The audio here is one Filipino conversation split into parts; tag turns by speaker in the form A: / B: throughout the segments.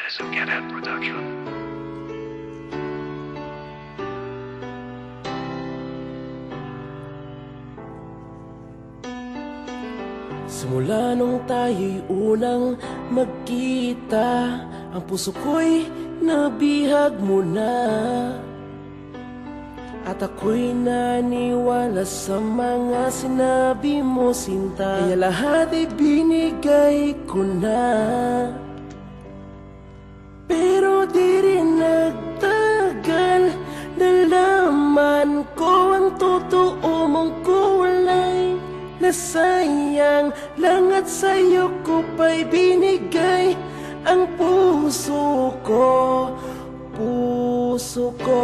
A: is a Gethead production.
B: Simula nung tayo'y unang magkita, ang puso ko'y nabihag mo na. At ako'y naniwala sa mga sinabi mo, sinta. Kaya lahat ay binigay ko na. Pero di rin nagtagal, nalaman ko ang totoo mong kulay. Nasayang lang at sa'yo ko pa'y binigay ang puso ko, puso ko.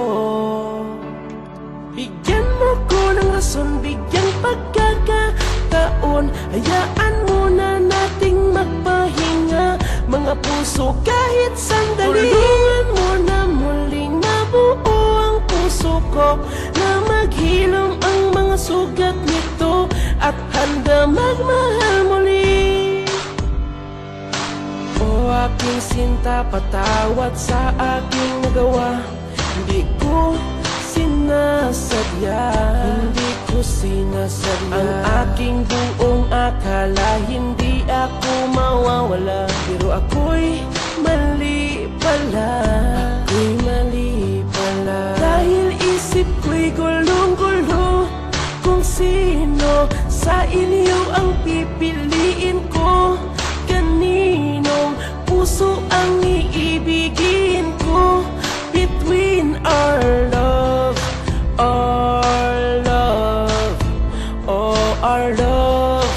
B: Bigyan mo ko ng rason, bigyang pagkakataon. Hayaan mo na nating magpahinga, mga puso kahit sandali. Tulungan mo na muling mabuo ang puso ko, na maghilom ang mga sugat nito at handa magmahal muli. O aking sinta, patawad sa aking nagawa. Hindi ko sinasadya, hindi ko sinasadya. Ang aking buong akala, hindi ako mawawala. Pero ako'y mali pala, ako'y mali pala. Dahil isip ko'y gulong-gulo, kung sino sa inyo ang pipiliin ko, kaninong puso ang iibigin ko. Between our love, our love, oh our love,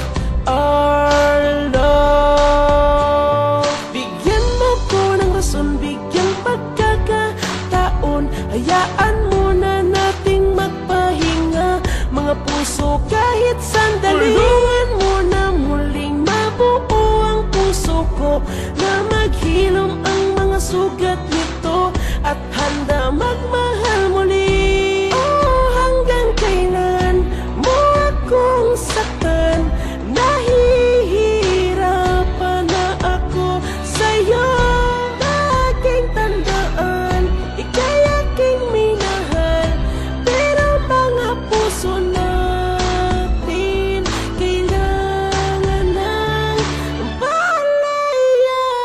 B: our love. Bigyan mo ko ng rason, bigyang pagkakataon. Hayaan mo na nating magpahinga, mga puso kahit sandali. Tulungan mo na muling mabuo ang puso ko, na maghilom ang mga sugat nito at handa magmahal muli. Oh, hanggang kailan mo akong saktan? Nahihirapan na ako sa'yo. Laging tandaan, ika'y aking minahal. Pero mga puso natin kailangan ng palayain.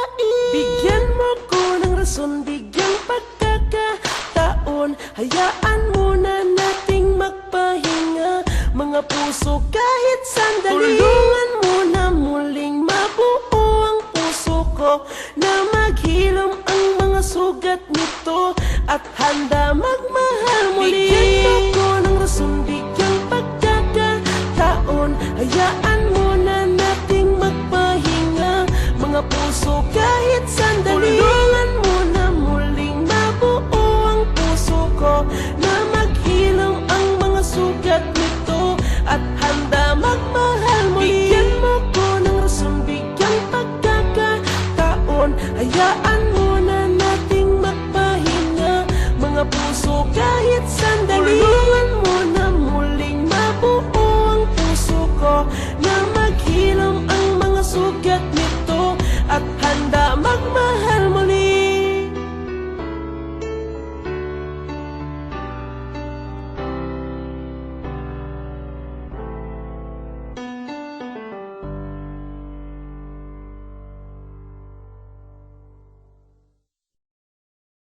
B: Bigyan mo ko ng rason, bigyang pagkakataon. Hayaan mo na nating magpahinga, mga puso kahit sandali. Tulungan mo na muling mabuo ang puso ko, na maghilom ang mga sugat nito at handa magmahal muli. Bigyan mo ko ng rason, bigyang pagkakataon. Hayaan mo na nating magpahinga, mga puso kahit sandali. Tulungan mo na muling mabuo ang puso ko, na maghilom ang mga sugat nito at handa magmahal muli. Bigyan mo ko ng rason, bigyang pagkakataon. Hayaan mo na nating magpahinga, mga puso kahit sandali.